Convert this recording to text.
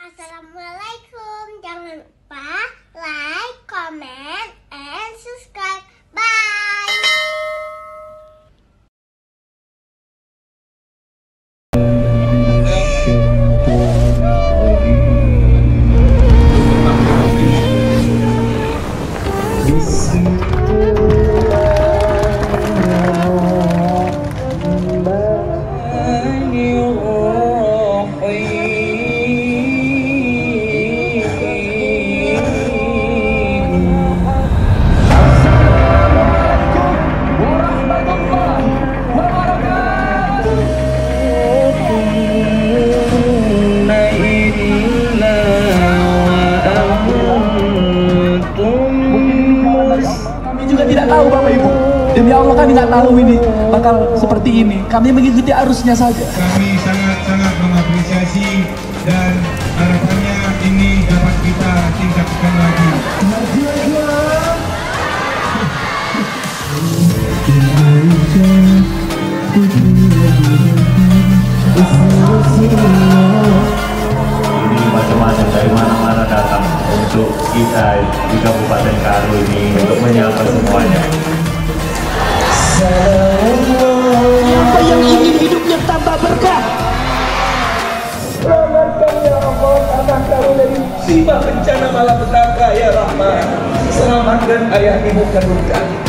Assalamualaikum. Jangan lupa like, comment, and subscribe. Bye. Tidak tahu Bapak Ibu, demi Allah kami nggak tahu ini bakal seperti ini. Kami mengikuti arusnya saja. Kami sangat-sangat mengapresiasi dan harapannya ini dapat kita tingkatkan lagi. Ini macam-macam dari mana-mana datang untuk kita di Kabupaten Karo ini untuk menyapa semuanya. Siapa yang ingin hidupnya tambah berkah? Selamatkan ya Allah anak kami dari musibah bencana malapetaka ya Rahman. Selamatkan ayah ibu kandung kami.